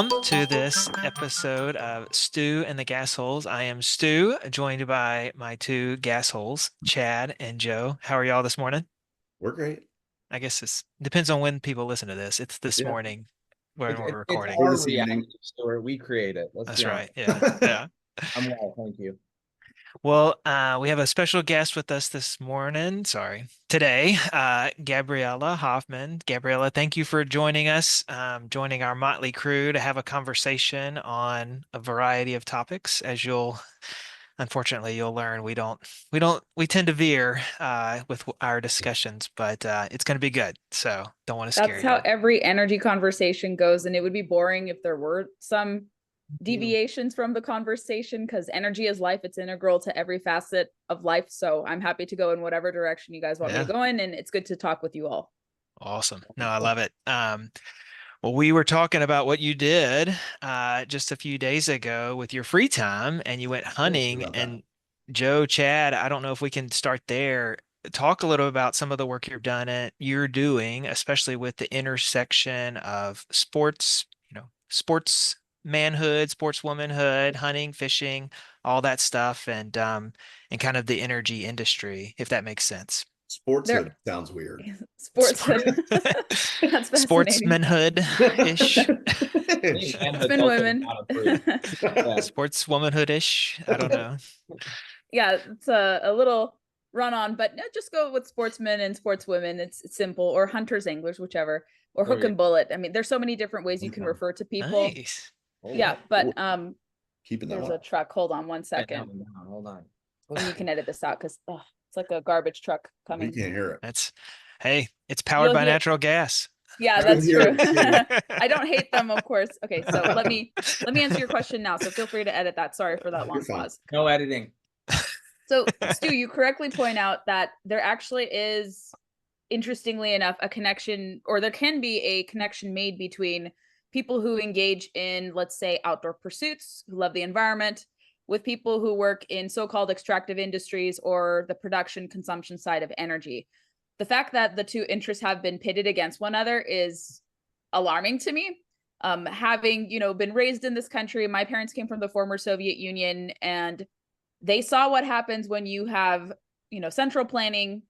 Welcome to this episode of Stu and the GasHoles. I am Stu, joined by my two GasHoles, Chad and Joe. How are y'all this morning? We're great. I guess this depends on when people listen to this. It's this Yeah, morning when It, we're it, it's recording. or our this reality evening. story. We create it. Let's That's be right. honest. Yeah. Yeah. I'm well, thank you. Well, we have a special guest with us this morning. Sorry, today, Gabriella Hoffman. Gabriella, thank you for joining us, joining our motley crew to have a conversation on a variety of topics. As unfortunately, you'll learn, we tend to veer with our discussions, but it's going to be good. So don't want to scare That's how you. every energy conversation goes. And it would be boring if there were some You. deviations from the conversation because energy is life. It's integral to every facet of life. So I'm happy to go in whatever direction you guys want me to Yeah, go in. And it's good to talk with you all. awesome. No, I love it. Well, we were talking about what you did just a few days ago with your free time, and you went Yeah, let's hear hunting. about that. And Joe, Chad, I don't know if we can start there. Talk a little about some of the work you're doing, especially with the intersection of sports, sports manhood, sports womanhood, hunting, fishing, all that stuff, and kind of the energy industry, if that makes sense. There, Sportshood sounds weird. sportshood. That's fascinating. Sportsmanhood-ish. Maybe It's manhood's been also women. not approved. Yeah. Sportswomanhood-ish. I don't know. Yeah, it's a little run on, but no, just go with sportsmen and sportswomen. It's simple, or hunters, anglers, whichever, or There hook you and bullet. I mean, there's so many different ways you can Okay. refer to people. Nice. All Yeah, right. but Cool. Keeping that there's a up. truck. Hold on one go. second. Hold on. And you can edit this out because it's like a garbage truck We coming. can't hear it. Hey, it's powered You'll by hear. natural gas. Yeah, You'll that's hear true. it too. I don't hate them, of course. Okay, so let me answer your question now. So feel free to edit that. Sorry for that You're long fine. pause. No editing. So, Stu, you correctly point out that there actually is, interestingly enough, a connection, or there can be a connection made between people who engage in, let's say, outdoor pursuits, who love the environment, with people who work in so-called extractive industries or the production consumption side of energy. The fact that the two interests have been pitted against one another is alarming to me. Having been raised in this country, my parents came from the former Soviet Union, and they saw what happens when you have central planning,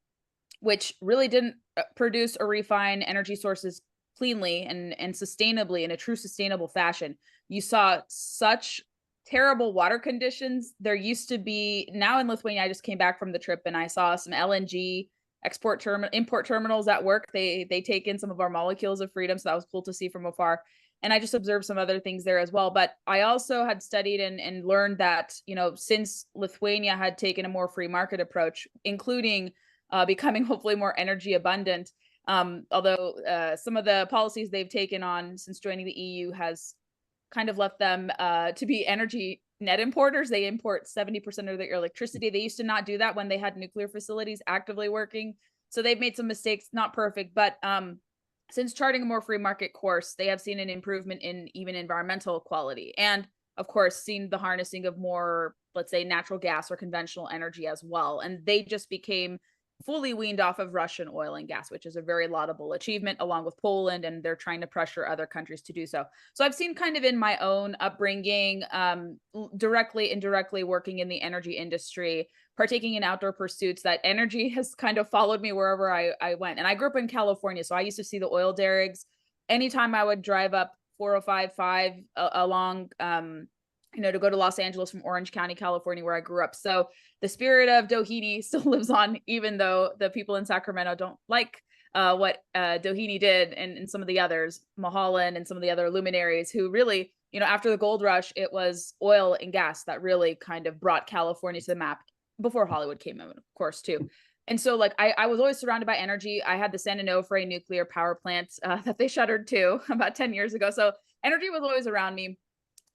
which really didn't produce or refine energy sources cleanly and sustainably in a true sustainable fashion. You saw such terrible water conditions. There used to be, now in Lithuania, I just came back from the trip and I saw some LNG import terminals at work. They take in some of our molecules of freedom, so that was cool to see from afar. And I just observed some other things there as well. But I also had studied and learned that since Lithuania had taken a more free market approach, including becoming hopefully more energy abundant, although some of the policies they've taken on since joining the EU has kind of left them to be energy net importers. They import 70% of their electricity. They used to not do that when they had nuclear facilities actively working. So they've made some mistakes, not perfect, but since charting a more free market course, they have seen an improvement in even environmental quality. And of course, seen the harnessing of more, let's say, natural gas or conventional energy as well. And they just became fully weaned off of Russian oil and gas, which is a very laudable achievement, along with Poland, and they're trying to pressure other countries to do so. So I've seen kind of in my own upbringing, directly, indirectly working in the energy industry, partaking in outdoor pursuits, that energy has kind of followed me wherever I went. And I grew up in California, so I used to see the oil derricks. Anytime I would drive up 4055 along, to go to Los Angeles from Orange County, California, where I grew up. So the spirit of Doheny still lives on, even though the people in Sacramento don't like what Doheny did, and some of the others, Mulholland and some of the other luminaries who really, after the gold rush, it was oil and gas that really kind of brought California to the map before Hollywood came in, of course, too. And so, like, I was always surrounded by energy. I had the San Onofre nuclear power plant that they shuttered too about 10 years ago. So energy was always around me.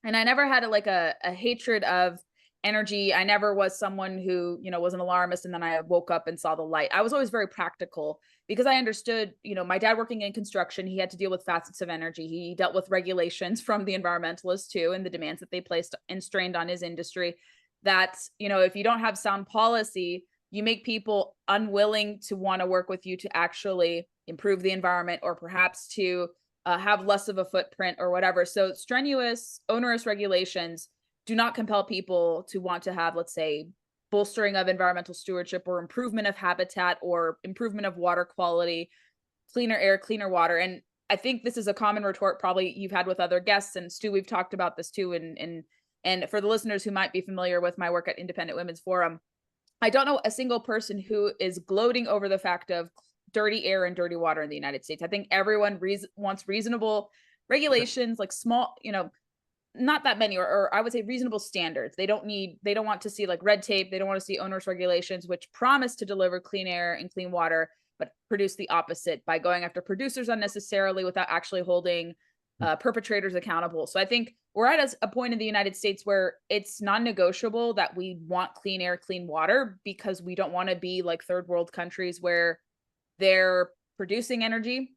And I never had a hatred of energy. I never was someone who, was an alarmist and then I woke up and saw the light. I was always very practical because I understood, my dad working in construction, he had to deal with facets of energy. He dealt with regulations from the environmentalists too, and the demands that they placed and strained on his industry. That, if you don't have sound policy, you make people unwilling to want to work with you to actually improve the environment, or perhaps to have less of a footprint or whatever. So strenuous, onerous regulations do not compel people to want to have, let's say, bolstering of environmental stewardship or improvement of habitat or improvement of water quality, cleaner air, cleaner water. And I think this is a common retort probably you've had with other guests, and Stu, we've talked about this too. And for the listeners who might be familiar with my work at Independent Women's Forum, I don't know a single person who is gloating over the fact of dirty air and dirty water in the United States. I think everyone wants reasonable regulations, like small, not that many, or I would say reasonable standards. They don't want to see like red tape. They don't want to see onerous regulations, which promise to deliver clean air and clean water, but produce the opposite by going after producers unnecessarily without actually holding perpetrators accountable. So I think we're at a point in the United States where it's non-negotiable that we want clean air, clean water, because we don't want to be like third world countries where they're producing energy,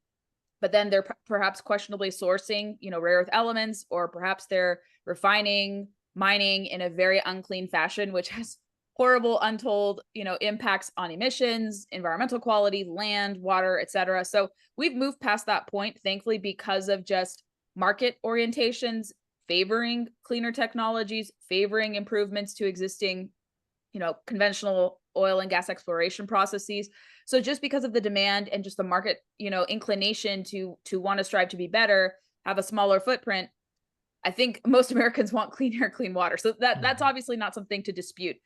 but then they're perhaps questionably sourcing, rare earth elements, or perhaps they're refining, mining in a very unclean fashion, which has horrible, untold, impacts on emissions, environmental quality, land, water, etc. So we've moved past that point, thankfully, because of just market orientations favoring cleaner technologies, favoring improvements to existing, conventional oil and gas exploration processes. So just because of the demand and just the market, inclination to want to strive to be better, have a smaller footprint, I think most Americans want clean air, clean water. So that's obviously not something to dispute.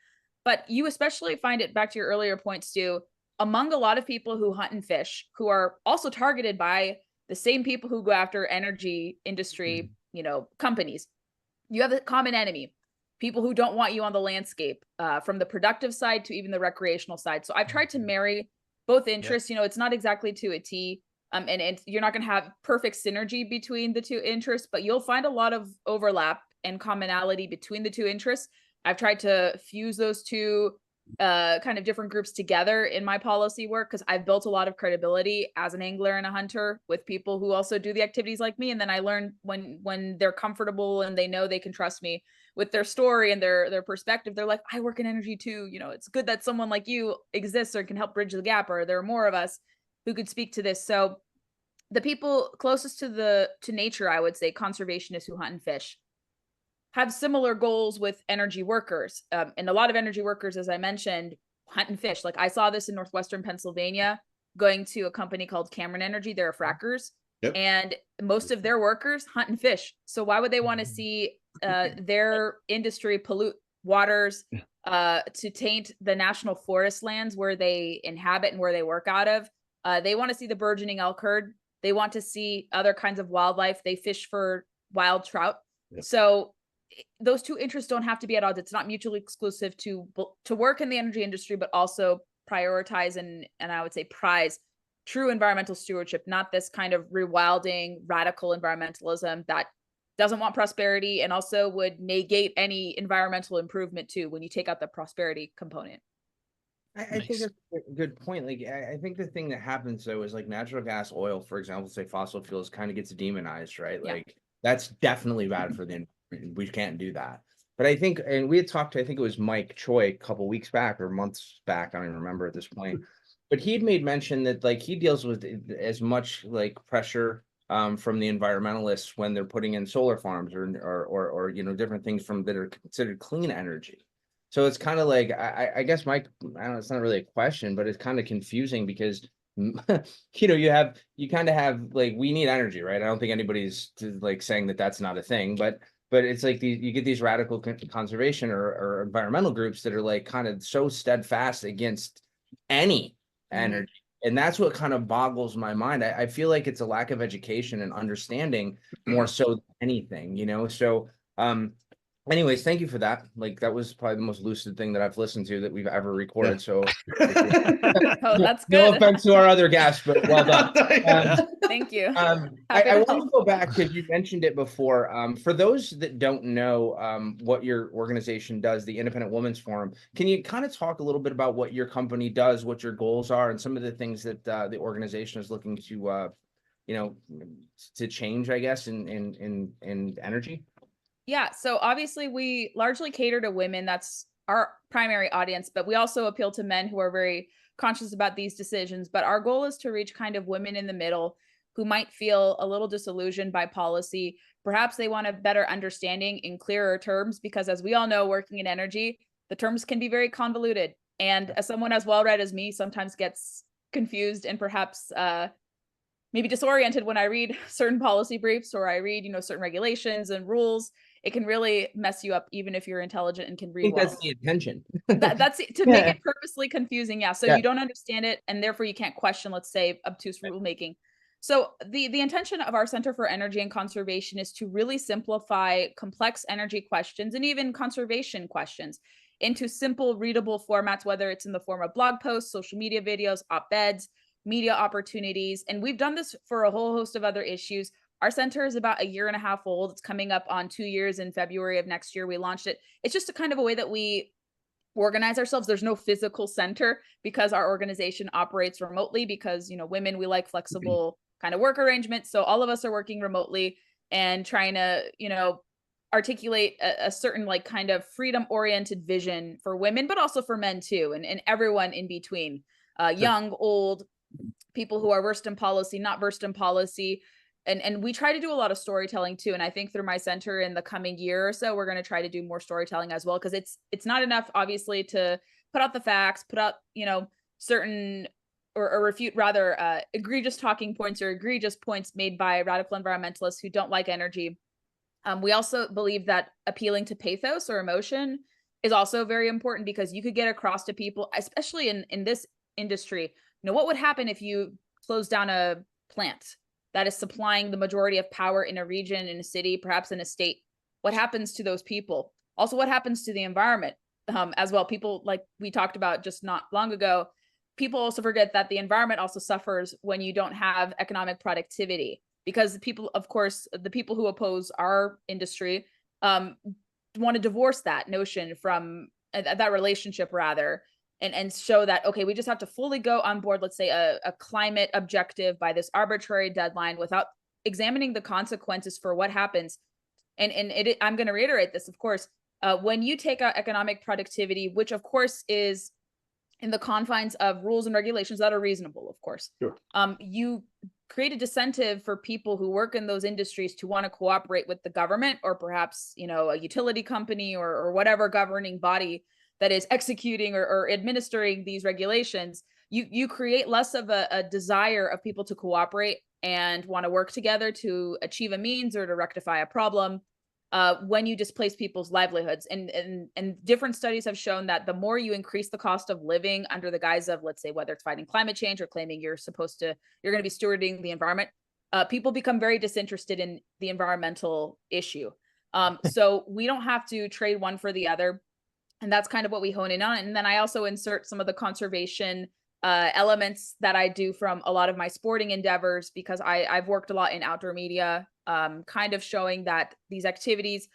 But you especially find it, back to your earlier points, Stu, among a lot of people who hunt and fish, who are also targeted by the same people who go after energy industry, companies. You have a common enemy, people who don't want you on the landscape, from the productive side to even the recreational side. So I've tried to marry both interests. It's not exactly to a T, and you're not going to have perfect synergy between the two interests, but you'll find a lot of overlap and commonality between the two interests. I've tried to fuse those two kind of different groups together in my policy work, because I've built a lot of credibility as an angler and a hunter with people who also do the activities like me. And then I learn when they're comfortable and they know they can trust me with their story and their perspective, they're like, I work in energy too. It's good that someone like you exists or can help bridge the gap, or there are more of us who could speak to this. So the people closest to nature, I would say, conservationists who hunt and fish, have similar goals with energy workers. And a lot of energy workers, as I mentioned, hunt and fish. Like I saw this in Northwestern Pennsylvania, going to a company called Cameron Energy. They're frackers. Yep. And most of their workers hunt and fish. So why would they want to see their industry pollute waters, to taint the national forest lands where they inhabit and where they work out of? They want to see the burgeoning elk herd. They want to see other kinds of wildlife. They fish for wild trout. Yep. So those two interests don't have to be at odds. It's not mutually exclusive to work in the energy industry, but also prioritize and I would say prize true environmental stewardship, not this kind of rewilding radical environmentalism that doesn't want prosperity and also would negate any environmental improvement too when you take out the prosperity component. I think that's a good point. Like, I think the thing that happens though is like natural gas, oil, for example, say fossil fuels, kind of gets demonized, right? Yeah. Like that's definitely bad for the environment. We can't do that. But I think, and we had talked to, I think it was Mike Choi a couple weeks back or months back, I don't even remember at this point, but he'd made mention that like he deals with as much like pressure from the environmentalists when they're putting in solar farms or different things from that are considered clean energy. So it's kind of like, I guess Mike, I don't know, it's not really a question, but it's kind of confusing because you kind of have like, we need energy, right? I don't think anybody's like saying that that's not a thing, but it's like you get these radical conservation or environmental groups that are like kind of so steadfast against any energy. And that's what kind of boggles my mind. I feel like it's a lack of education and understanding more so than anything, So anyways, thank you for that. Like that was probably the most lucid thing that I've listened to that we've ever recorded. So oh, that's good. No offense to our other guests, but well done. Thank you. I want to go back because you mentioned it before. For those that don't know what your organization does, the Independent Women's Forum, can you kind of talk a little bit about what your company does, what your goals are, and some of the things that the organization is looking to, to change, I guess, in energy? Yeah, so obviously we largely cater to women. That's our primary audience, but we also appeal to men who are very conscious about these decisions. But our goal is to reach kind of women in the middle who might feel a little disillusioned by policy. Perhaps they want a better understanding in clearer terms, because as we all know, working in energy, the terms can be very convoluted. And as someone as well-read as me sometimes gets confused and perhaps maybe disoriented when I read certain policy briefs, or I read, certain regulations and rules. It can really mess you up, even if you're intelligent and can read well. That's the intention. That's to make it purposely confusing. Yeah. So you don't understand it, and therefore you can't question, let's say, obtuse rulemaking. So the intention of our Center for Energy and Conservation is to really simplify complex energy questions and even conservation questions into simple, readable formats, whether it's in the form of blog posts, social media videos, op-eds, media opportunities. And we've done this for a whole host of other issues. Our center is about 1.5 years old. It's coming up on 2 years in February of next year. We launched it. It's just a kind of a way that we organize ourselves. There's no physical center because our organization operates remotely, because, women, we like flexible kind of work arrangements. So all of us are working remotely and trying to, articulate a certain kind of freedom oriented vision for women, but also for men too. And everyone in between, young, old, people who are versed in policy, not versed in policy. And we try to do a lot of storytelling too. And I think through my center in the coming year or so, we're going to try to do more storytelling as well, because it's not enough, obviously, to put out the facts, put out, certain or refute rather egregious talking points or egregious points made by radical environmentalists who don't like energy. We also believe that appealing to pathos or emotion is also very important, because you could get across to people, especially in this industry, what would happen if you close down a plant that is supplying the majority of power in a region, in a city, perhaps in a state? What happens to those people? Also, what happens to the environment as well? People, like we talked about just not long ago, people also forget that the environment also suffers when you don't have economic productivity, because the people, of course, the people who oppose our industry want to divorce that notion from that relationship rather, and show that, okay, we just have to fully go on board, let's say a climate objective by this arbitrary deadline without examining the consequences for what happens. And I'm going to reiterate this, of course, when you take out economic productivity, which of course is in the confines of rules and regulations that are reasonable, of course, Sure. You create a disincentive for people who work in those industries to want to cooperate with the government, or perhaps, a utility company or whatever governing body that is executing or administering these regulations. You create less of a desire of people to cooperate and want to work together to achieve a means or to rectify a problem when you displace people's livelihoods. And different studies have shown that the more you increase the cost of living under the guise of, let's say, whether it's fighting climate change or claiming you're going to be stewarding the environment, people become very disinterested in the environmental issue. So we don't have to trade one for the other. And that's kind of what we hone in on. And then I also insert some of the conservation elements that I do from a lot of my sporting endeavors, because I've worked a lot in outdoor media, kind of showing that these activities,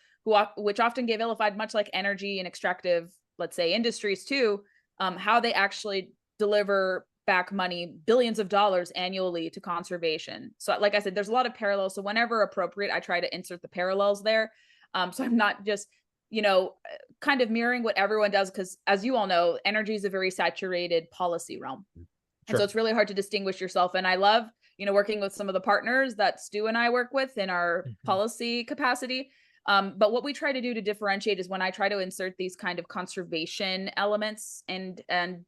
which often get vilified, much like energy and extractive, let's say, industries too, how they actually deliver back money, billions of dollars annually to conservation. So like I said, there's a lot of parallels. So whenever appropriate, I try to insert the parallels there. So I'm not just kind of mirroring what everyone does, because as you all know, energy is a very saturated policy realm. Sure. And so it's really hard to distinguish yourself. And I love, working with some of the partners that Stu and I work with in our policy capacity. But what we try to do to differentiate is when I try to insert these kind of conservation elements and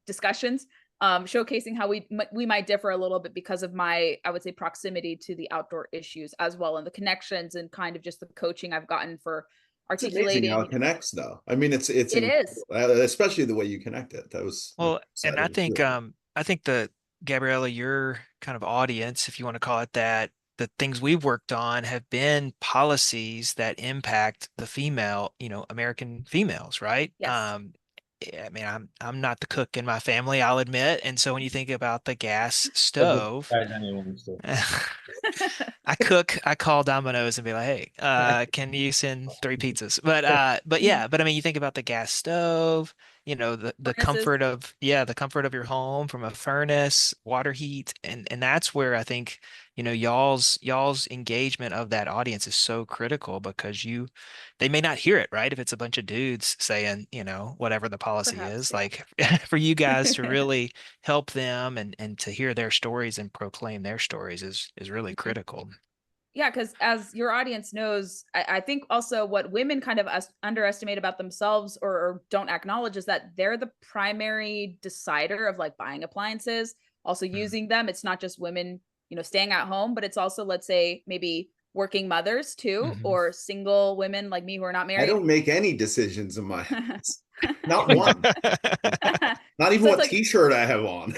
discussions, showcasing how we might differ a little bit because of my, I would say, proximity to the outdoor issues as well, and the connections and kind of just the coaching I've gotten for articulating. It's amazing how it connects, though. I mean, it is, especially the way you connect it. That was well, and I think the Gabriella, your kind of audience, if you want to call it that, the things we've worked on have been policies that impact the female, American females, right? Yes. I mean, I'm not the cook in my family, I'll admit. And so when you think about the gas stove, I cook, I call Domino's and be like, hey, can you send 3 pizzas? But I mean, you think about the gas stove, the comfort of your home from a furnace, water heat. And that's where I think, y'all's engagement of that audience is so critical because they may not hear it, right? If it's a bunch of dudes saying, whatever the policy Perhaps, is, yeah. like for you guys to really help them and to hear their stories and proclaim their stories is really critical. Yeah, because as your audience knows, I think also what women kind of underestimate about themselves or don't acknowledge is that they're the primary decider of like buying appliances, also using them. It's not just women, staying at home, but it's also, let's say, maybe working mothers too, Mhm. or single women like me who are not I married. don't make any decisions in my house. Not one. Not even So what like, t-shirt I have on.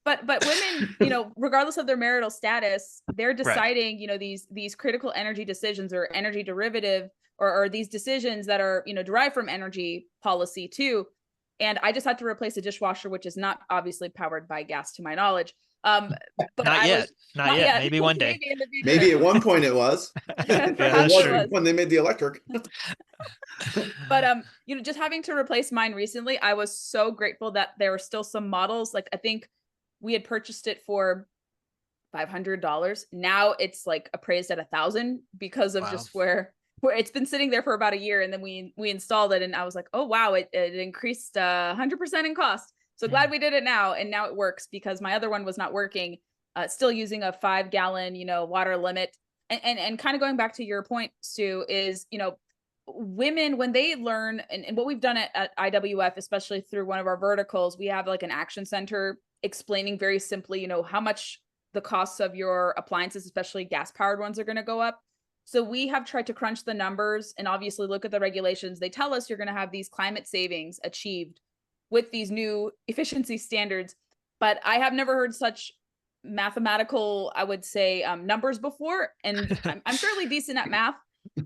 but women, regardless of their marital status, they're Right. deciding, these critical energy decisions or energy derivative or these decisions that are, derived from energy policy too. And I just had to replace a dishwasher, which is not obviously powered by gas to my knowledge. But Not I yet. was Not not yet. yet. Maybe one day. Maybe in the future. Maybe at one point it was. Yeah, It that's Perhaps it true. was. when they made the electric. But just having to replace mine recently, I was so grateful that there were still some models. Like I think we had purchased it for $500. Now it's like appraised at 1,000 because of Wow. just where it's been sitting there for about a year, and then we installed it, and I was like, oh wow, it increased 100% in cost. So glad we did it now, and now it works because my other one was not working. Still using a 5-gallon water limit, and kind of going back to your point, Stu, is women when they learn, and what we've done at IWF, especially through one of our verticals, we have like an action center explaining very simply how much the costs of your appliances, especially gas powered ones, are going to go up. So we have tried to crunch the numbers and obviously look at the regulations. They tell us you're going to have these climate savings achieved with these new efficiency standards, but I have never heard such mathematical, I would say, numbers before, and I'm fairly decent at math.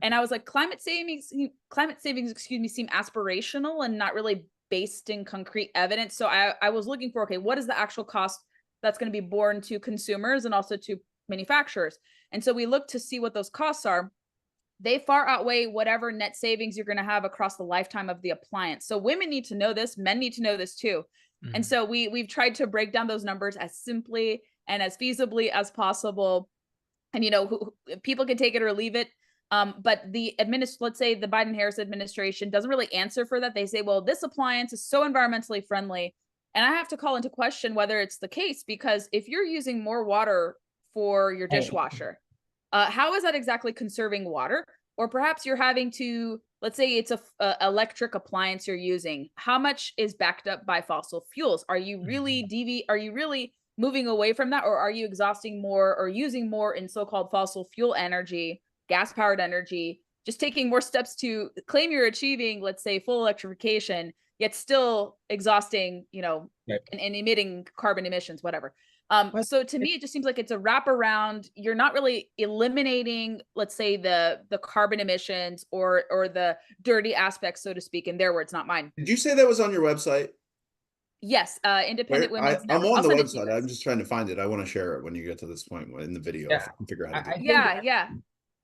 And I was like, climate savings, seem aspirational and not really based in concrete evidence. So I was looking for, okay, what is the actual cost that's going to be borne to consumers and also to manufacturers? And so we look to see what those costs are. They far outweigh whatever net savings you're going to have across the lifetime of the appliance. So women need to know this, men need to know this too. Mm-hmm. And so we've tried to break down those numbers as simply and as feasibly as possible. And people can take it or leave it. But let's say the Biden-Harris administration doesn't really answer for that. They say, well, this appliance is so environmentally friendly. And I have to call into question whether it's the case, because if you're using more water for your dishwasher, how is that exactly conserving water? Or perhaps you're having to, let's say it's a electric appliance you're using. How much is backed up by fossil fuels? Are you really moving away from that? Or are you exhausting more or using more in so-called fossil fuel energy, gas-powered energy, just taking more steps to claim you're achieving, let's say, full electrification, yet still exhausting, and emitting carbon emissions, whatever. So to me, it just seems like it's a wraparound. You're not really eliminating, let's say, the carbon emissions or the dirty aspects, so to speak, in their words, not mine. Did you say that was on your website? Yes, Independent Women's I'm on I'll the website. I'm just trying to find it. I want to share it when you get to this point in the video. Yeah. If I can figure out how to do it. Yeah.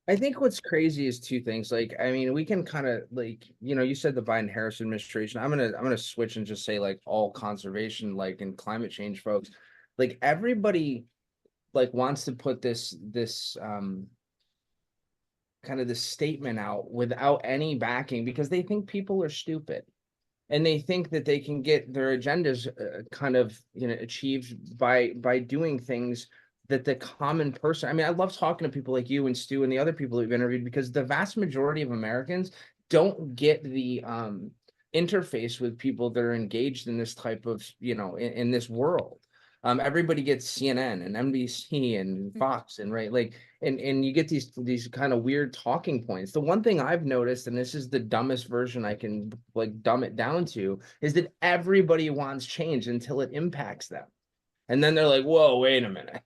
I think what's crazy is two things. Like, I mean, we can kind of like, you said the Biden-Harris administration. I'm gonna switch and just say like all conservation, like and climate change folks, like everybody, like wants to put this kind of this statement out without any backing because they think people are stupid. And they think that they can get their agendas kind of achieved by doing things that the common person. I mean, I love talking to people like you and Stu and the other people we've interviewed because the vast majority of Americans don't get the interface with people that are engaged in this type of in this world. Everybody gets CNN and NBC and Fox and right like and you get these kind of weird talking points. The one thing I've noticed, and this is the dumbest version I can like dumb it down to, is that everybody wants change until it impacts them. And then they're like, whoa, wait a minute.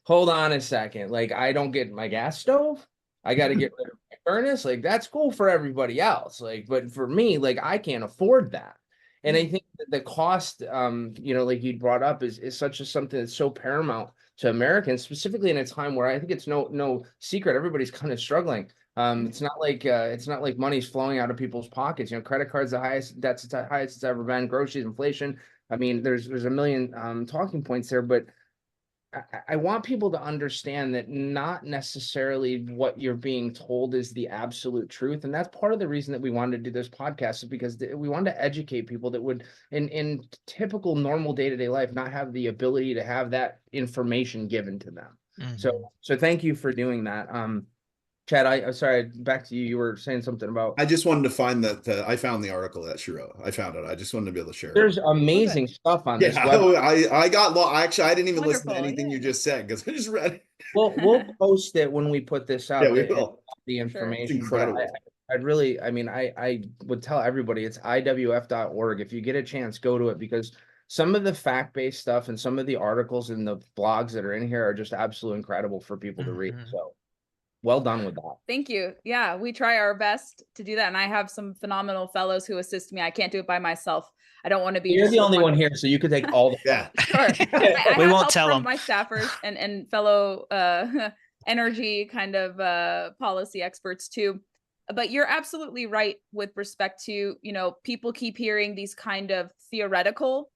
Hold on a second. Like, I don't get my gas stove. I got to get rid of my furnace. Like, that's cool for everybody else. Like, but for me, like, I can't afford that. And I think that the cost, like you brought up, is such a something that's so paramount to Americans, specifically in a time where I think it's no secret everybody's kind of struggling. It's not like money's flowing out of people's pockets. Credit cards the highest, that's the highest it's ever been. Groceries, inflation. I mean, there's a million talking points there, but I want people to understand that not necessarily what you're being told is the absolute truth. And that's part of the reason that we wanted to do this podcast, is because we wanted to educate people that would, in typical normal day-to-day life, not have the ability to have that information given to them. So thank you for doing that. Chad, I'm sorry, back to you. You were saying something about. I just wanted to find that I found the article that she wrote. I found it. I just wanted to be able to share There's it. amazing stuff on this website. I got lost. Actually, I didn't even listen to anything you just said, because I just read it. We'll post it when we put this out. Yeah, we will. The information. It's incredible. I'd really, I would tell everybody it's iwf.org. If you get a chance, go to it, because some of the fact-based stuff and some of the articles and the blogs that are in here are just absolutely incredible for people to read. So well done with that. Thank you. Yeah, we try our best to do that. And I have some phenomenal fellows who assist me. I can't do it by myself. I don't want to be. You're the only one here, so you could take all the. Yeah. Sure. We won't tell them. My staffers and fellow energy kind of policy experts too. But you're absolutely right with respect to, people keep hearing these kind of theoretical,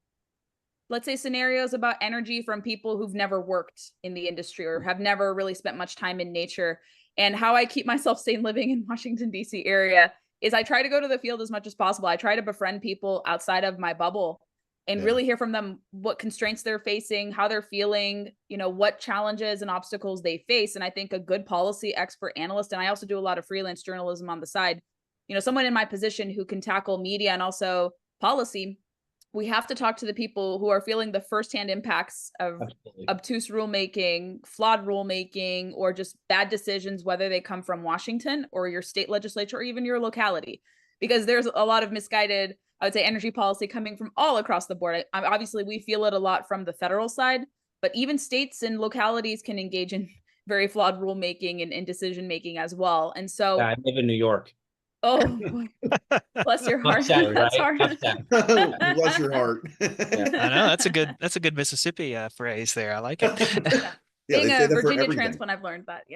let's say, scenarios about energy from people who've never worked in the industry or have never really spent much time in nature. And how I keep myself sane living in Washington, D.C. area is I try to go to the field as much as possible. I try to befriend people outside of my bubble and really hear from them what constraints they're facing, how they're feeling, what challenges and obstacles they face. And I think a good policy expert analyst, and I also do a lot of freelance journalism on the side, someone in my position who can tackle media and also policy, we have to talk to the people who are feeling the firsthand impacts of obtuse rulemaking, flawed rulemaking, or just bad decisions, whether they come from Washington or your state legislature or even your locality, because there's a lot of misguided, I would say, energy policy coming from all across the board. Obviously, we feel it a lot from the federal side, but even states and localities can engage in very flawed rulemaking and decision making as well. And so I live in New York. Oh, boy. Bless your heart. That's hard. Bless your heart. I know that's a good Mississippi phrase there. I like it. Being a Virginia transplant, I've learned that.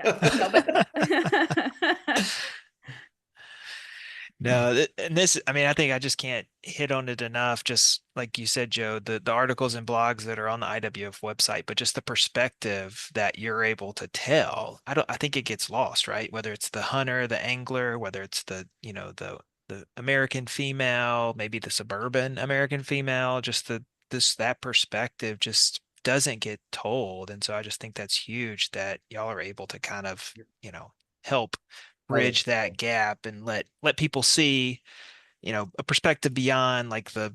No, and this, I think I just can't hit on it enough. Just like you said, Joe, the articles and blogs that are on the IWF website, but just the perspective that you're able to tell, I think it gets lost, right? Whether it's the hunter, the angler, whether it's the American female, maybe the suburban American female, just that perspective just doesn't get told. And so I just think that's huge that y'all are able to kind of, help bridge that gap and let people see, a perspective beyond like the,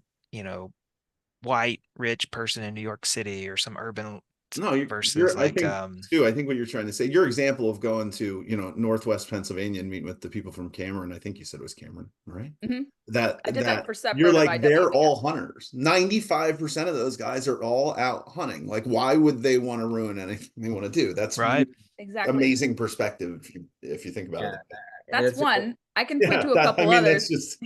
white rich person in New York City or some urban versus like Stu, I think what you're trying to say, your example of going to, Northwest Pennsylvania and meeting with the people from Cameron, I think you said it was Cameron, right? Mm-hmm. I did that for separate. You're like, they're all hunters. 95% of those guys are all out hunting. Like, why would they want to ruin anything they want to do? That's right. Exactly. Amazing perspective if you think about it. That's one. I can point to a couple others.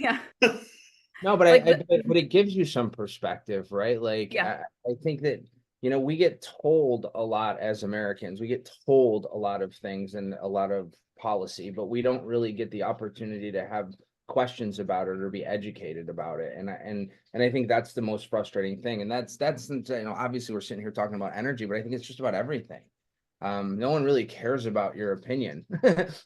No, but but it gives you some perspective, right? Like, I think that, we get told a lot as Americans. We get told a lot of things and a lot of policy, but we don't really get the opportunity to have questions about it or be educated about it. And I think that's the most frustrating thing. And that's obviously we're sitting here talking about energy, but I think it's just about everything. No one really cares about your opinion,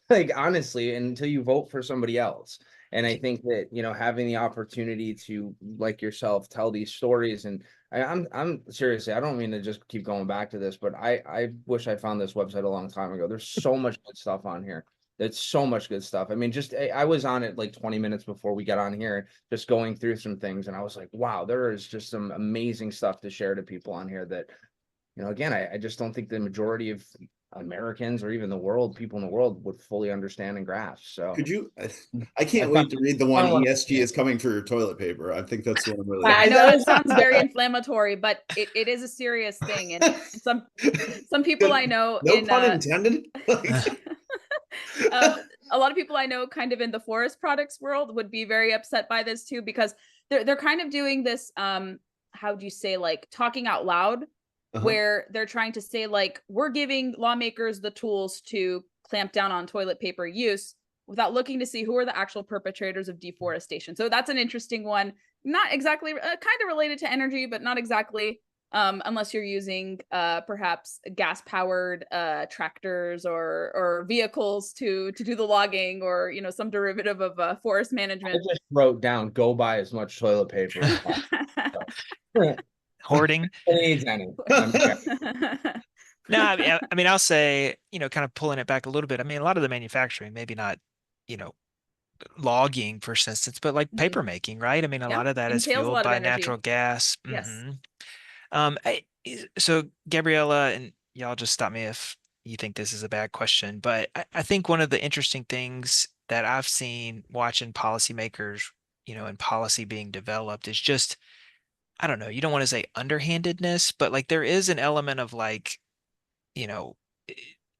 like, honestly, until you vote for somebody else. And I think that, having the opportunity to, like yourself, tell these stories, and I'm seriously, I don't mean to just keep going back to this, but I wish I found this website a long time ago. There's so much good stuff on here. There's so much good stuff. I mean, I was on it like 20 minutes before we got on here, just going through some things. And I was like, wow, there is just some amazing stuff to share to people on here that, again, I just don't think the majority of Americans or even people in the world would fully understand and grasp. So could you, I can't wait to read the one ESG is coming for your toilet paper. I think that's the one really. I know it sounds very inflammatory, but it is a serious thing. And some people I know, no pun intended. A lot of people I know kind of in the forest products world would be very upset by this too, because they're kind of doing this, how do you say, like, talking out loud, where they're trying to say, like, we're giving lawmakers the tools to clamp down on toilet paper use without looking to see who are the actual perpetrators of deforestation. So that's an interesting one. Not exactly kind of related to energy, but not exactly. unless you're using perhaps gas-powered tractors or vehicles to do the logging, or some derivative of forest management. I just wrote down, go buy as much toilet paper as possible. Hoarding. Needs any. No, I mean, I'll say, kind of pulling it back a little bit. I mean, a lot of the manufacturing, maybe not, logging, for instance, but like paper making, right? I mean, a lot of that is entails a fueled lot of by energy. natural gas. Yes. So Gabriella, and y'all just stop me if you think this is a bad question, but I think one of the interesting things that I've seen watching policymakers, and policy being developed is just, I don't know, you don't want to say underhandedness, but like there is an element of like, you know, eh,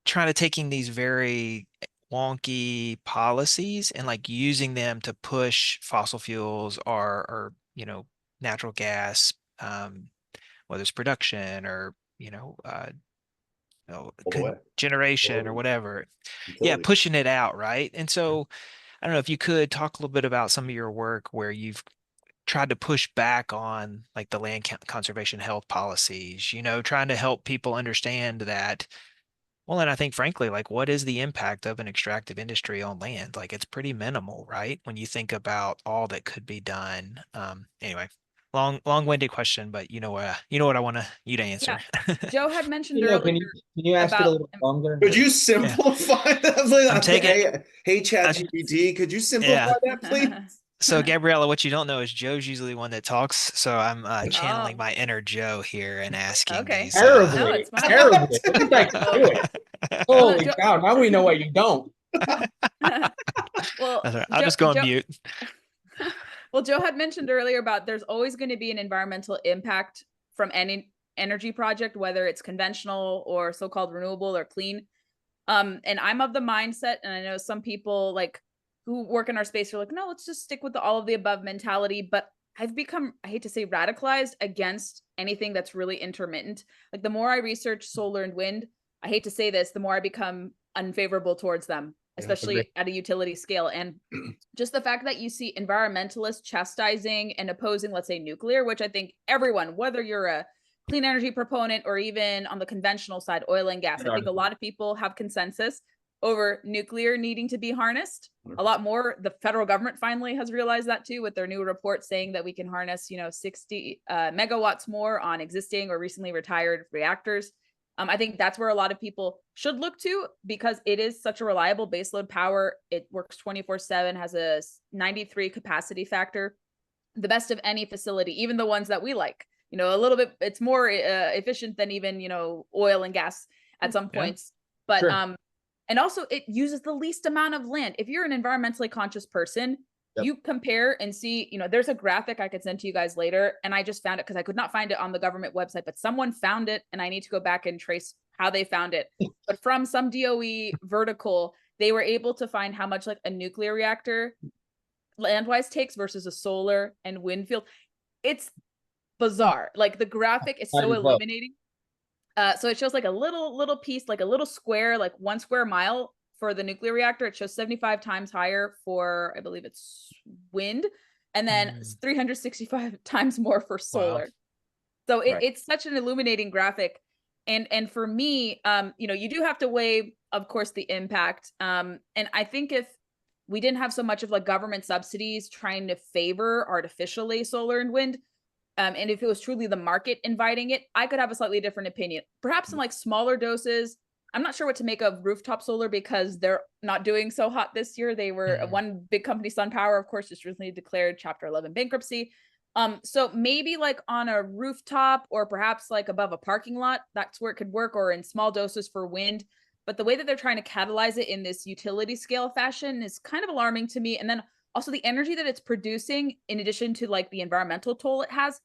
trying to taking these very wonky policies and like using them to push fossil fuels or natural gas, whether it's production or All the way. generation or whatever. Yeah, pushing it out, right? And so I don't know if you could talk a little bit about some of your work where you've tried to push back on like the land conservation health policies, trying to help people understand that. Well, and I think frankly, like what is the impact of an extractive industry on land? Like it's pretty minimal, right? When you think about all that could be done. Anyway, long-winded question, but you know what I want you to answer. Yeah. Joe had mentioned can earlier. you ask it a little longer? Could you simplify that? I'm taking. Hey, ChatGPT, could you simplify that, please? So Gabriella, what you don't know is Joe's usually the one that talks. So I'm channeling my inner Joe here and asking these. Terribly. No, it's fine. Terribly. Look at that can do it. Holy cow, now we know what you don't. Well, I'll just go on mute. Well, Joe had mentioned earlier about there's always going to be an environmental impact from any energy project, whether it's conventional or so-called renewable or clean. And I'm of the mindset, and I know some people like who work in our space are like, no, let's just stick with the all of the above mentality. But I've become, I hate to say, radicalized against anything that's really intermittent. Like the more I research solar and wind, I hate to say this, the more I become unfavorable towards them, especially at a utility scale. And just the fact that you see environmentalists chastising and opposing, let's say, nuclear, which I think everyone, whether you're a clean energy proponent or even on the conventional side, oil and gas, I think a lot of people have consensus over nuclear needing to be harnessed a lot more. The federal government finally has realized that too, with their new report saying that we can harness, 60 megawatts more on existing or recently retired reactors. I think that's where a lot of people should look to, because it is such a reliable baseload power. It works 24/7, has a 93 capacity factor, the best of any facility, even the ones that we like. A little bit, it's more efficient than even, oil and gas at some points. But sure. And also it uses the least amount of land. If you're an environmentally conscious person, you compare and see, there's a graphic I could send to you guys later. And I just found it because I could not find it on the government website, but someone found it and I need to go back and trace how they found it. But from some DOE vertical, they were able to find how much like a nuclear reactor land-wise takes versus a solar and wind field. It's bizarre. Like the graphic is so illuminating. So it shows like a little piece, like a little square, like 1 square mile for the nuclear reactor. It shows 75 times higher for, I believe it's wind, and then 365 times more for solar. Wow. So it's such an illuminating graphic. And for me, you do have to weigh, of course, the impact. And I think if we didn't have so much of like government subsidies trying to favor artificially solar and wind, and if it was truly the market inviting it, I could have a slightly different opinion. Perhaps in like smaller doses. I'm not sure what to make of rooftop solar because they're not doing so hot this year. They were one big company, SunPower, of course, just recently declared Chapter 11 bankruptcy. So maybe like on a rooftop or perhaps like above a parking lot, that's where it could work, or in small doses for wind. But the way that they're trying to catalyze it in this utility scale fashion is kind of alarming to me. And then also the energy that it's producing, in addition to like the environmental toll it has,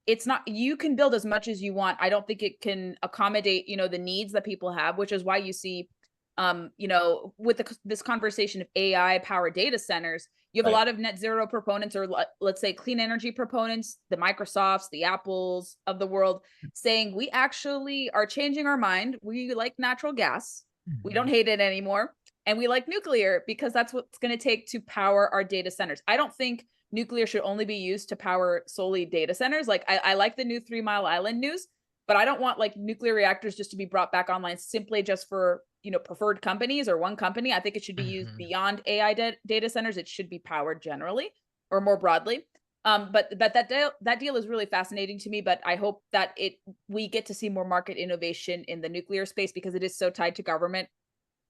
it's not, you can build as much as you want. I don't think it can accommodate, the needs that people have, which is why you see, with this conversation of AI powered data centers, you have a lot of net zero proponents, or let's say clean energy proponents, the Microsofts, the Apples of the world, saying we actually are changing our mind. We like natural gas. We don't hate it anymore. And we like nuclear because that's what's going to take to power our data centers. I don't think nuclear should only be used to power solely data centers. Like I like the new 3 Mile Island news, but I don't want like nuclear reactors just to be brought back online simply just for, you know, preferred companies or one company. I think it should be used beyond AI data centers. It should be powered generally or more broadly. But that deal is really fascinating to me. But I hope that we get to see more market innovation in the nuclear space, because it is so tied to government,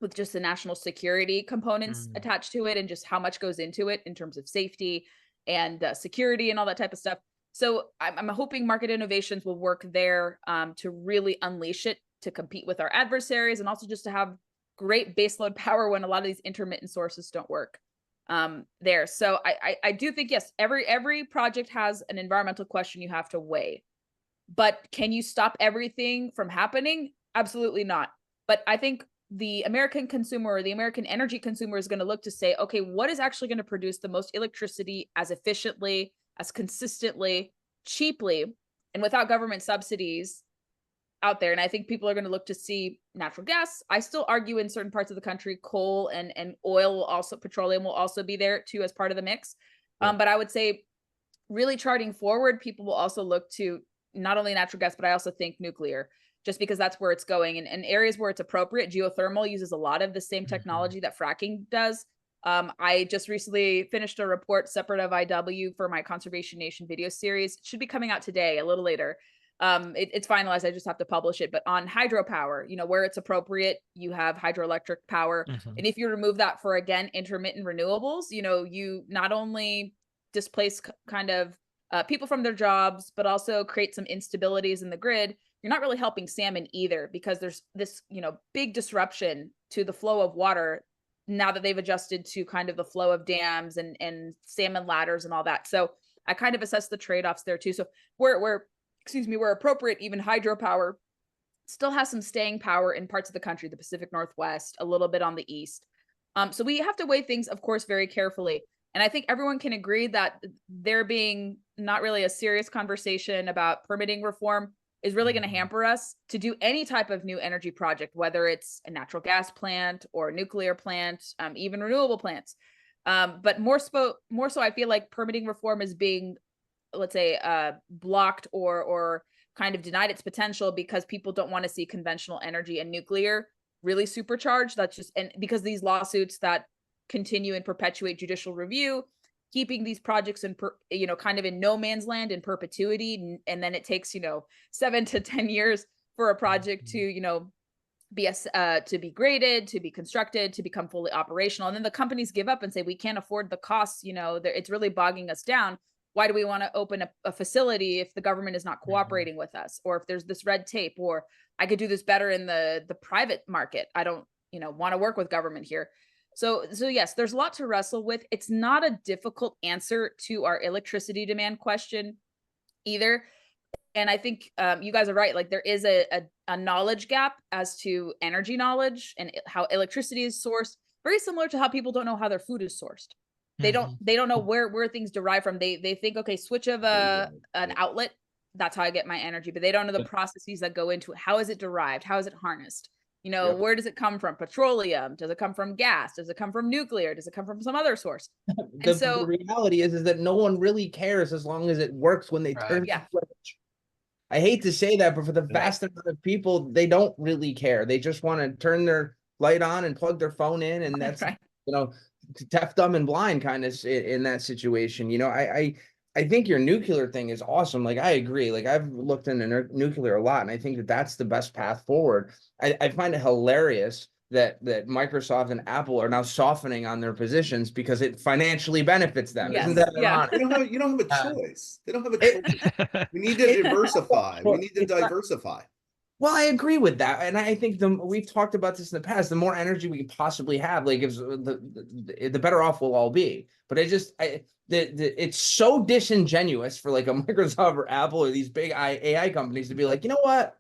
with just the national security components attached to it and just how much goes into it in terms of safety and security and all that type of stuff. So I'm hoping market innovations will work there to really unleash it to compete with our adversaries, and also just to have great baseload power when a lot of these intermittent sources don't work there. So I do think, yes, every project has an environmental question you have to weigh, but can you stop everything from happening? Absolutely not. But I think the American consumer or the American energy consumer is going to look to say, okay, what is actually going to produce the most electricity as efficiently, as consistently, cheaply, and without government subsidies out there? And I think people are going to look to see natural gas. I still argue in certain parts of the country, coal and oil will also, petroleum will also be there too as part of the mix. But I would say really charting forward, people will also look to not only natural gas, but I also think nuclear, just because that's where it's going. And areas where it's appropriate, geothermal uses a lot of the same technology that fracking does. I just recently finished a report separate of IW for my Conservation Nation video series. It should be coming out today, a little later. It's finalized. I just have to publish it. But on hydropower, you know, where it's appropriate, you have hydroelectric power. And if you remove that for, again, intermittent renewables, you know, you not only displace kind of people from their jobs, but also create some instabilities in the grid. You're not really helping salmon either, because there's this, you know, big disruption to the flow of water now that they've adjusted to kind of the flow of dams and salmon ladders and all that. So I kind of assess the trade-offs there too. So where appropriate, even hydropower still has some staying power in parts of the country, the Pacific Northwest, a little bit on the east. So we have to weigh things, of course, very carefully. And I think everyone can agree that there being not really a serious conversation about permitting reform is really going to hamper us to do any type of new energy project, whether it's a natural gas plant or a nuclear plant, even renewable plants. But more so, I feel like permitting reform is being, let's say, blocked or kind of denied its potential because people don't want to see conventional energy and nuclear really supercharged. That's just, and because these lawsuits that continue and perpetuate judicial review, keeping these projects in, you know, kind of in no man's land in perpetuity. And then it takes, you know, 7 to 10 years for a project to, you know, to be graded, to be constructed, to become fully operational. And then the companies give up and say, we can't afford the costs, you know, it's really bogging us down. Why do we want to open a facility if the government is not cooperating with us? Or if there's this red tape, or I could do this better in the private market. I don't, you know, want to work with government here. So yes, there's a lot to wrestle with. It's not a difficult answer to our electricity demand question either. And I think you guys are right. Like, there is a knowledge gap as to energy knowledge and how electricity is sourced, very similar to how people don't know how their food is sourced. They don't know where things derive from. They think, okay, switch of an outlet, that's how I get my energy, but they don't know the processes that go into it. How is it derived? How is it harnessed? You know, where does it come from? Petroleum? Does it come from gas? Does it come from nuclear? Does it come from some other source? The reality is that no one really cares as long as it works when they turn the switch. I hate to say that, but for the vast amount of people, they don't really care. They just want to turn their light on and plug their phone in, and that's you know, deaf, dumb, and blind kind of in that situation. You know, I think your nuclear thing is awesome. Like, I agree. Like, I've looked into nuclear a lot, and I think that that's the best path forward. I find it hilarious that Microsoft and Apple are now softening on their positions because it financially benefits them. Yes. Isn't that ironic? You don't have a choice. They don't have a choice. We need to diversify. We need to diversify. Well, I agree with that, and I think we've talked about this in the past. The more energy we can possibly have, like, the better off we'll all be. But it's so disingenuous for like a Microsoft or Apple or these big AI companies to be like, you know what?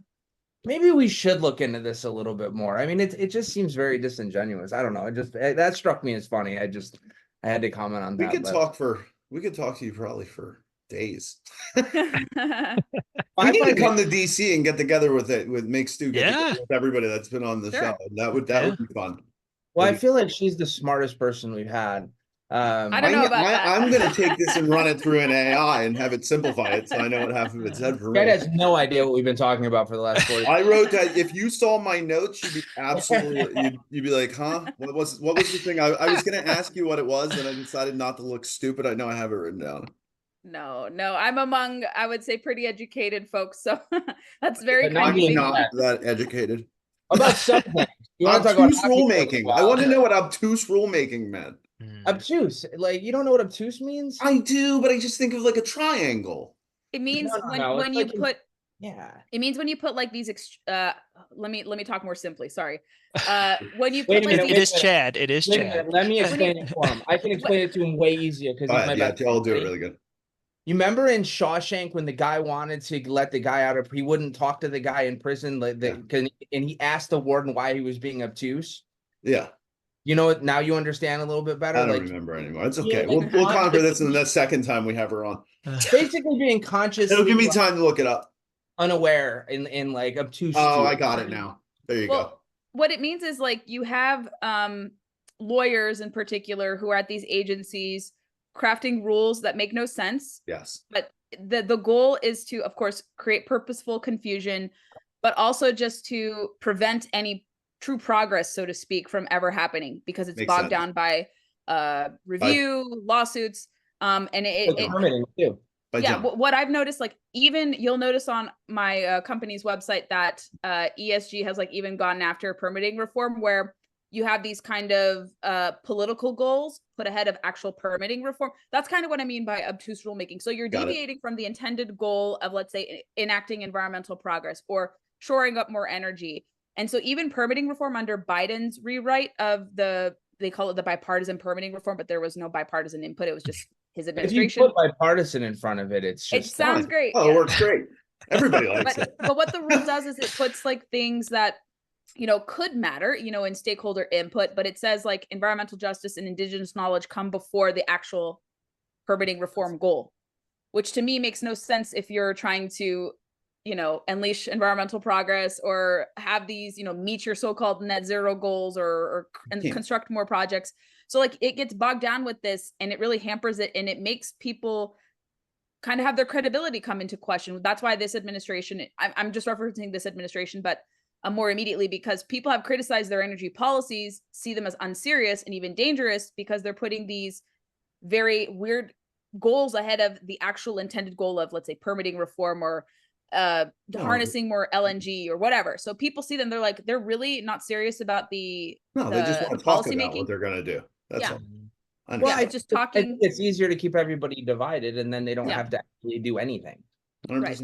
Maybe we should look into this a little bit more. I mean, it just seems very disingenuous. I don't know. That struck me as funny. I had to comment on that. We could talk to you probably for days. We need to come to DC and get together with make Stu get together with everybody that's been on the show. That would be fun. Well, I feel like she's the smartest person we've had. I don't know about that. I'm going to take this and run it through an AI and have it simplify it so I know what half of it said for me. Ed has no idea what we've been talking about for the last 40 I wrote that if you saw my notes, you'd be absolutely, you'd be like, huh? What was the thing? I was going to ask you what it was, and I decided not to look stupid. I know I have it written down. No, I'm among, I would say, pretty educated folks, so that's very kind I'm of not that educated. about something. You want to talk Obtuse about rulemaking. I want to know what obtuse rulemaking meant. obtuse? Like, you don't know what obtuse means? I do, but I just think of like a triangle. It means No, when you put it means when you put like these let me talk more simply. Sorry. When you put like it is Chad. It is Chad. Let me explain it for him. I can explain it to him way easier because he's my best. I'll do it really good. You remember in Shawshank when the guy wanted to let the guy out of, he wouldn't talk to the guy in prison, like and he asked the warden why he was being obtuse. Yeah. You know, now you understand a little bit better. I don't remember anymore. It's okay. We'll conquer this in the second time we have her on. Basically being conscious. It'll give me time to look it up. Unaware in like obtuse. Oh, I got it now. There you go. What it means is like you have lawyers in particular who are at these agencies crafting rules that make no sense. Yes. But the goal is to, of course, create purposeful confusion, but also just to prevent any true progress, so to speak, from ever happening because it's bogged down by review, lawsuits, and permitting too. Yeah, what I've noticed, like even you'll notice on my company's website that ESG has like even gone after permitting reform where you have these kind of political goals put ahead of actual permitting reform. That's kind of what I mean by obtuse rulemaking. So you're deviating from the intended goal of, let's say, enacting environmental progress or shoring up more energy. And so even permitting reform under Biden's rewrite of they call it the bipartisan permitting reform, but there was no bipartisan input. It was just his administration. If you put bipartisan in front of it, it's just it sounds great. Oh, it works great. Everybody likes it. But what the rule does is it puts like things that could matter, in stakeholder input, but it says like environmental justice and indigenous knowledge come before the actual permitting reform goal, which to me makes no sense if you're trying to, unleash environmental progress or have these, meet your so-called net zero goals or construct more projects. So like it gets bogged down with this and it really hampers it and it makes people kind of have their credibility come into question. That's why this administration, I'm just referencing this administration, but more immediately because people have criticized their energy policies, see them as unserious and even dangerous because they're putting these very weird goals ahead of the actual intended goal of, let's say, permitting reform or harnessing more LNG or whatever. So people see them, they're really not serious about they just want to talk about what they're going to do. That's all. Well, it's just talking. It's easier to keep everybody divided and then they don't have to actually do anything. 100%. Right.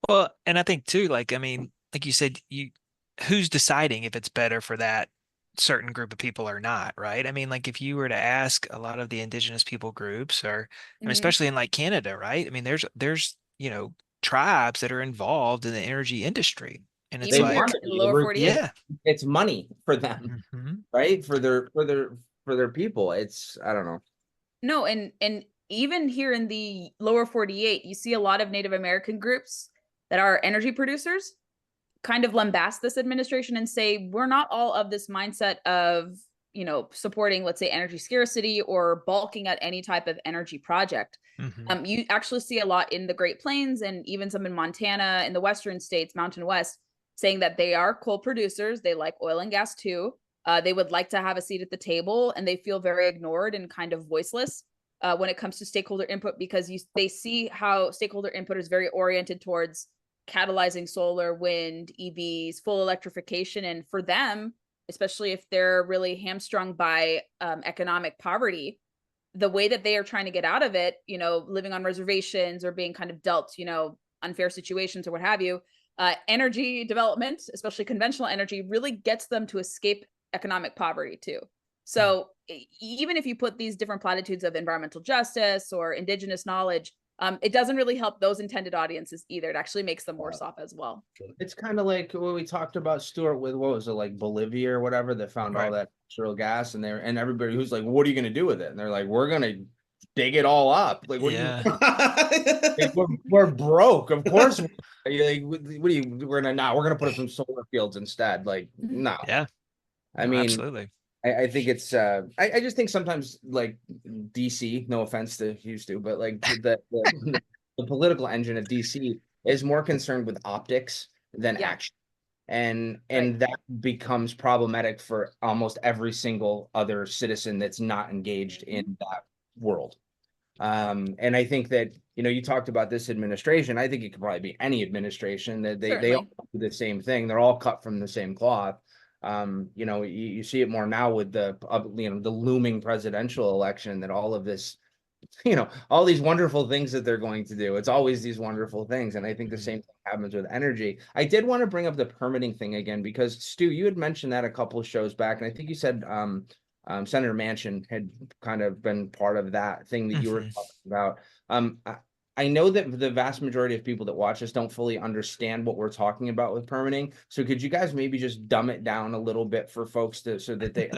Well, and I think too, like you said, who's deciding if it's better for that certain group of people or not, right? I mean, like if you were to ask a lot of the indigenous people groups or especially in like Canada, right? I mean, there's tribes that are involved in the energy industry. And it's like lower 48. It's money for them, right? For their people. It's, I don't know. No, and even here in the lower 48, you see a lot of Native American groups that are energy producers kind of lambast this administration and say, we're not all of this mindset of, supporting, let's say, energy scarcity or balking at any type of energy project. You actually see a lot in the Great Plains and even some in Montana, in the Western states, Mountain West, saying that they are coal producers. They like oil and gas too. They would like to have a seat at the table and they feel very ignored and kind of voiceless when it comes to stakeholder input because they see how stakeholder input is very oriented towards catalyzing solar, wind, EVs, full electrification. And for them, especially if they're really hamstrung by economic poverty, the way that they are trying to get out of it, living on reservations or being kind of dealt, unfair situations or what have you, energy development, especially conventional energy, really gets them to escape economic poverty too. So even if you put these different platitudes of environmental justice or indigenous knowledge, it doesn't really help those intended audiences either. It actually makes them worse off as well. It's kind of like what we talked about, Stuart, with what was it, like Bolivia or whatever, that found all that natural gas and everybody who's like, what are you going to do with it? And they're like, we're going to dig it all up. Like, what we're broke. Of course. Like, we're going to put up some solar fields instead. Like, no. Yeah. I mean, absolutely. I think it's I just think sometimes like DC, no offense to Houston, but like the political engine of DC is more concerned with optics than action. And that becomes problematic for almost every single other citizen that's not engaged in that world. And I think that, you talked about this administration. I think it could probably be any administration that they all do the same thing. They're all cut from the same cloth. You see it more now with the looming presidential election, that all of this, all these wonderful things that they're going to do. It's always these wonderful things. And I think the same thing happens with energy. I did want to bring up the permitting thing again, because Stu, you had mentioned that a couple of shows back. And I think you said Senator Manchin had kind of been part of that thing that you were talking about. I know that the vast majority of people that watch us don't fully understand what we're talking about with permitting. So could you guys maybe just dumb it down a little bit for folks so that they,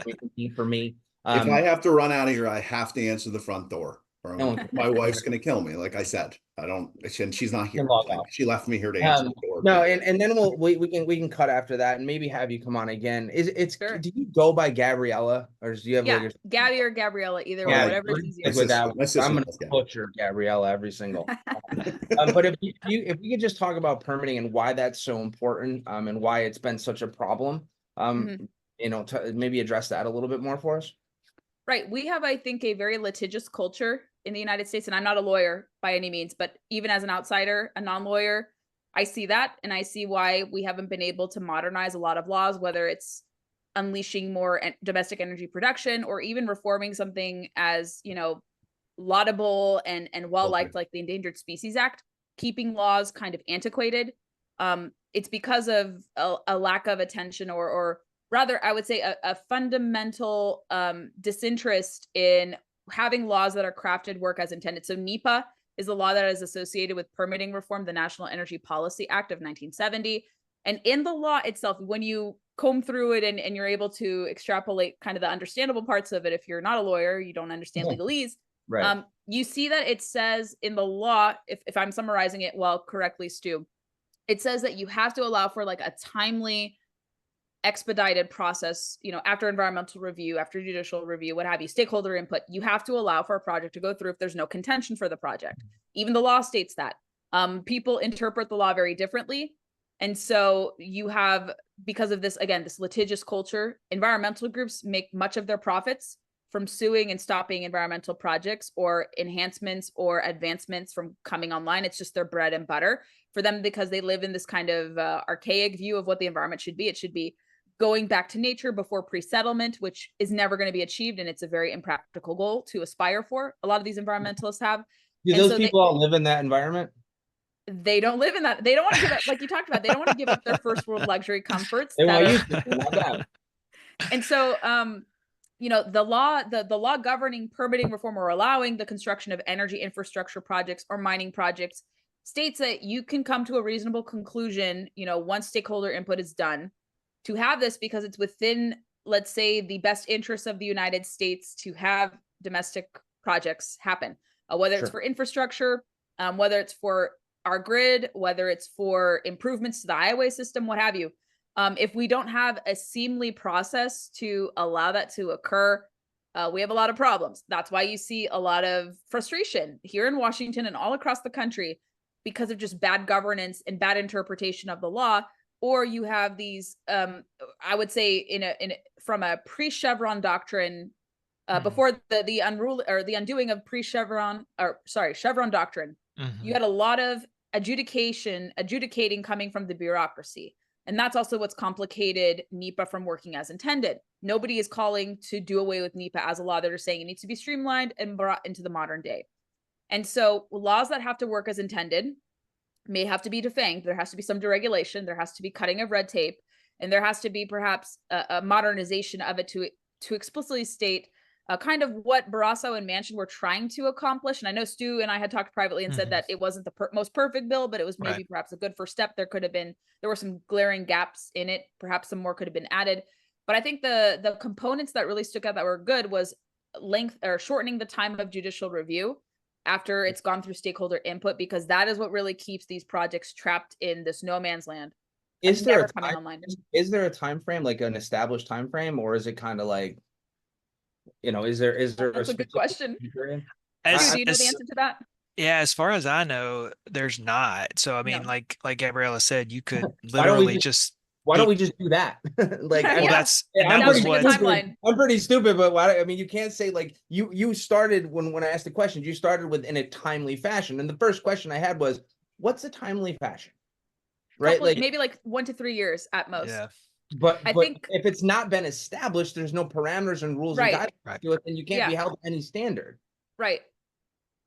for me, if I have to run out of here, I have to answer the front door. Or my wife's going to kill me. Like I said, and she's not here. She left me here to answer the door. No, and then we can cut after that and maybe have you come on again. Do you go by Gabriella, or do you have Gabby or Gabriella, either way, whatever is easier. With that, I'm going to butcher Gabriella every single. But if we could just talk about permitting and why that's so important, and why it's been such a problem, maybe address that a little bit more for us. Right. We have, I think, a very litigious culture in the United States, and I'm not a lawyer by any means, but even as an outsider, a non-lawyer, I see that, and I see why we haven't been able to modernize a lot of laws, whether it's unleashing more domestic energy production or even reforming something as, laudable and well-liked, like the Endangered Species Act, keeping laws kind of antiquated. It's because of a lack of attention or rather, I would say a fundamental disinterest in having laws that are crafted work as intended. So NEPA is the law that is associated with permitting reform, the National Energy Policy Act of 1970. And in the law itself, when you comb through it and you're able to extrapolate kind of the understandable parts of it, if you're not a lawyer, you don't understand legalese, right. You see that it says in the law, if I'm summarizing it well correctly, Stu, it says that you have to allow for like a timely, expedited process, after environmental review, after judicial review, what have you, stakeholder input. You have to allow for a project to go through if there's no contention for the project. Even the law states that. People interpret the law very differently. And so you have, because of this, again, this litigious culture, environmental groups make much of their profits from suing and stopping environmental projects or enhancements or advancements from coming online. It's just their bread and butter for them, because they live in this kind of archaic view of what the environment should be. It should be going back to nature before pre-settlement, which is never going to be achieved. And it's a very impractical goal to aspire for. A lot of these environmentalists have. Do those people all live in that environment? They don't live in that. They don't want to give up, like you talked about, they don't want to give up their first world luxury comforts. And so, the law governing permitting reform or allowing the construction of energy infrastructure projects or mining projects states that you can come to a reasonable conclusion, once stakeholder input is done, to have this, because it's within, let's say, the best interests of the United States to have domestic projects happen, whether it's for infrastructure, whether it's for our grid, whether it's for improvements to the highway system, what have you. If we don't have a seamless process to allow that to occur, we have a lot of problems. That's why you see a lot of frustration here in Washington and all across the country because of just bad governance and bad interpretation of the law. Or you have these, I would say, from a pre-Chevron doctrine, before the unruly or the undoing of Chevron doctrine, you had a lot of adjudicating coming from the bureaucracy. And that's also what's complicated NEPA from working as intended. Nobody is calling to do away with NEPA as a law. They're just saying it needs to be streamlined and brought into the modern day. And so laws that have to work as intended may have to be defanged. There has to be some deregulation. There has to be cutting of red tape. And there has to be perhaps a modernization of it to explicitly state kind of what Barrasso and Manchin were trying to accomplish. And I know Stu and I had talked privately and said that it wasn't the most perfect bill, but it was maybe perhaps a good first step. There were some glaring gaps in it. Perhaps some more could have been added. But I think the components that really stuck out that were good was shortening the time of judicial review after it's gone through stakeholder input, because that is what really keeps these projects trapped in this no man's land. Is there a time frame, like an established time frame, or is it kind of like Is there a That's a good specific question. criteria? Stu, As do you know the as answer to that? yeah, as far as I know, there's not. So I mean, No. like Gabriella said, you could Why don't we literally just Why don't keep. we just do that? Like, Well, Yeah. and that I'm was pretty Establishing a what. timeline. I'm pretty stupid, but why? I mean, you can't say like you started when I asked the question, you started with in a timely fashion, and the first question I had was, what's a timely fashion, right? Couple, Like, maybe like 1 to 3 years at most. Yeah, but I think if it's not been established, there's no parameters and rules and right. guidelines right. to it, then you can't be Yeah. held to any standard. Right.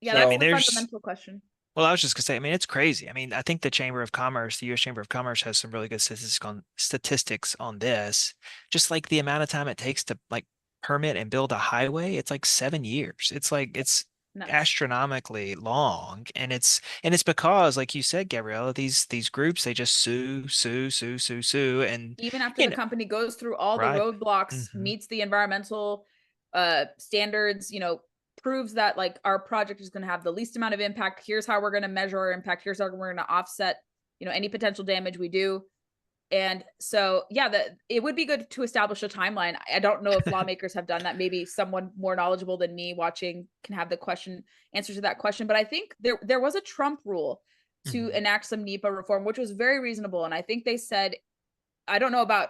Yeah, So, Yeah, I that's mean, the there's. fundamental question. Well, I was just gonna say, I mean, it's crazy. I mean, I think the Chamber of Commerce, the U.S. Chamber of Commerce, has some really good statistics on this. Just like the amount of time it takes to like permit and build a highway, it's like 7 years. It's Nuts. astronomically long, and it's because, like you said, Gabriella, these groups they just sue, and Even after you the know, company goes through all the right. roadblocks, Hmm. meets the environmental standards, proves that like our project is going to have the least amount of impact. Here's how we're going to measure our impact. Here's how we're going to offset, any potential damage we do. And so, yeah, it would be good to establish a timeline. I don't know if lawmakers have done that. Maybe someone more knowledgeable than me watching can have the answer to that question. But I think there was a Trump rule to Hmm. enact some NEPA reform, which was very reasonable. And I think they said, I don't know about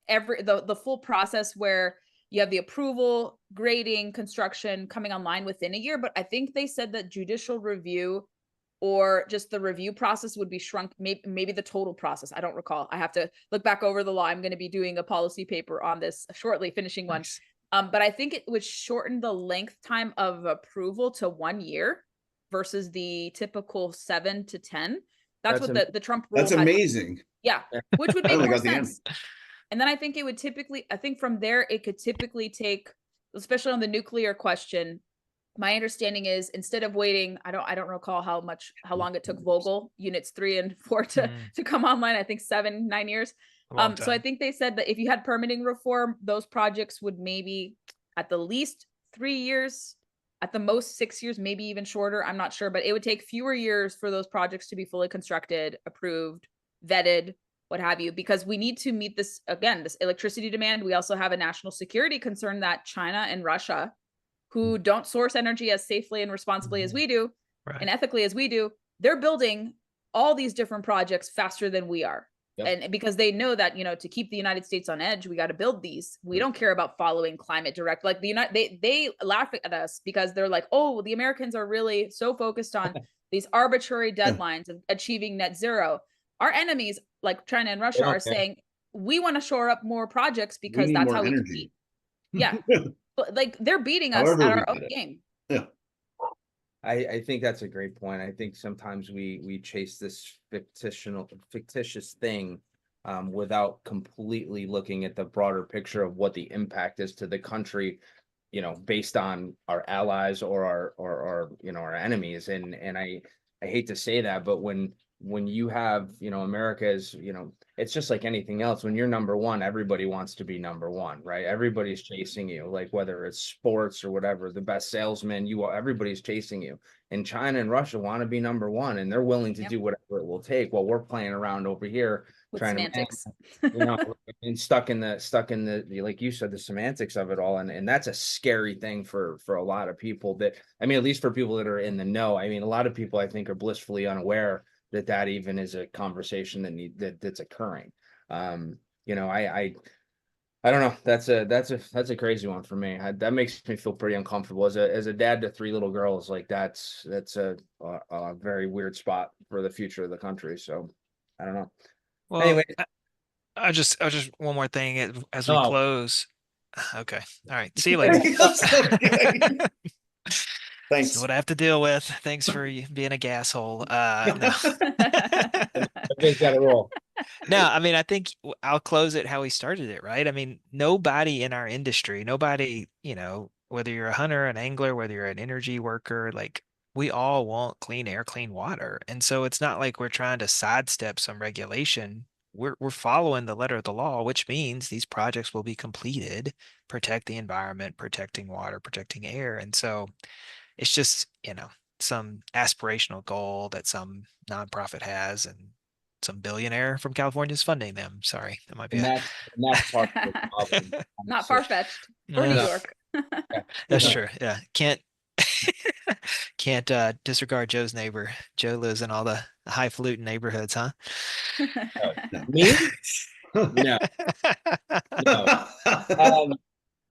the full process where you have the approval, grading, construction coming online within a year, but I think they said that judicial review or just the review process would be shrunk, maybe the total process. I don't recall. I have to look back over the law. I'm going to be doing a policy paper on this shortly, finishing one. Nice. But I think it would shorten the length time of approval to 1 year versus the typical 7 to 10. That's what the Trump rule That's had. amazing. Yeah, which would I make only more got the end. sense. And then I think it would I think from there, it could typically take, especially on the nuclear question, my understanding is instead of waiting, I don't recall how long it took Vogel units 3 and 4 to come online. I think 7, 9 years. A long So I time. think they said that if you had permitting reform, those projects would maybe at the least 3 years, at the most 6 years, maybe even shorter. I'm not sure, but it would take fewer years for those projects to be fully constructed, approved, vetted, what have you, because we need to meet this electricity demand. We also have a national security concern that China and Russia, who don't source energy as safely and responsibly as we do, Right. and ethically as we do, they're building all these different projects faster than we are. Yep. And because they know that, to keep the United States on edge, we got to build these. We don't care about following climate direct. Like they laugh at us because they're like, oh, the Americans are really so focused on these arbitrary deadlines of achieving net zero. Our enemies, like China and Russia, are saying we want to shore up more projects because that's how we compete. Yeah. Like they're beating us at our own game. Yeah. I think that's a great point. I think sometimes we chase this fictitious thing without completely looking at the broader picture of what the impact is to the country, based on our allies or our enemies. And I hate to say that, but when you have, America is, it's just like anything else. When you're number one, everybody wants to be number one, right? Everybody's chasing you, like whether it's sports or whatever, the best salesman, everybody's chasing you. And China and Russia want to be number one, and they're willing to do whatever it will take while we're playing around over here with trying semantics. and stuck in the like you said, the semantics of it all. And that's a scary thing for a lot of people that, I mean, at least for people that are in the know. I mean, a lot of people I think are blissfully unaware that even is a conversation that's occurring. I don't know. That's a crazy one for me. That makes me feel pretty uncomfortable as a dad to 3 little girls. Like that's a very weird spot for the future of the country. So I don't know. Well, anyway, I just one more thing as we close. Okay. All right. See you later. Thanks. This is what I have to deal with. Thanks for being a gas hole. No. Everybody's got to roll. No, I mean, I think I'll close it how we started it, right? I mean, nobody in our industry, nobody, whether you're a hunter, an angler, whether you're an energy worker, like we all want clean air, clean water. And so it's not like we're trying to sidestep some regulation. We're following the letter of the law, which means these projects will be completed, protect the environment, protecting water, protecting air. And so it's just, some aspirational goal that some nonprofit has and some billionaire from California is funding them. Sorry, that might be And that's part of the problem. Not far-fetched. Or Yeah. New York. That's true. Yeah. Can't disregard Joe's neighbor. Joe lives in all the highfalutin neighborhoods, huh? No. Me? No, no.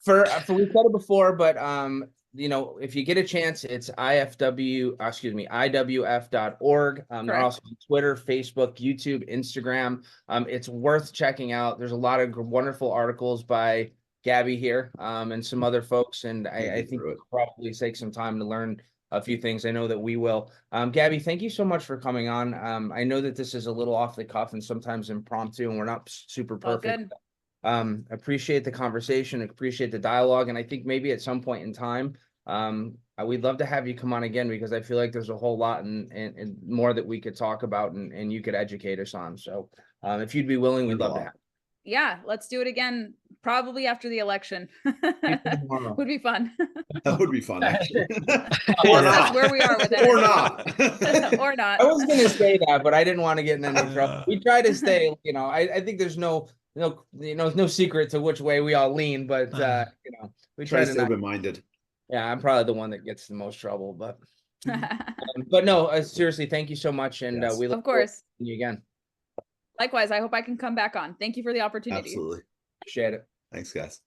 We said it before, but if you get a chance, it's iwf.org. They're also on Twitter, Facebook, YouTube, Instagram. It's worth checking out. There's a lot of wonderful articles by Gabby here, and some other folks, and I think we'll probably take some time to learn a few things. I know that we will. Gabby, thank you so much for coming on. I know that this is a little off the cuff and sometimes impromptu, and we're not super perfect. Appreciate the conversation, appreciate the dialogue, and I think maybe at some point in time, we'd love to have you come on again, because I feel like there's a whole lot and more that we could talk about and you could educate us on. So if you'd be willing, we'd love to have. Yeah, let's do it again, probably after the election. Would be fun. That would be fun, actually. Or not. Where we are with it. Or not. Or not. I was gonna say that, but I didn't want to get in any trouble. We try to stay, I think there's no secret to which way we all lean, but we try to stay open-minded. Yeah, I'm probably the one that gets the most trouble, but no, seriously, thank you so much, and we look forward to seeing you again. Likewise, I hope I can come back on. Thank you for the opportunity. Absolutely. Appreciate it. Thanks, guys.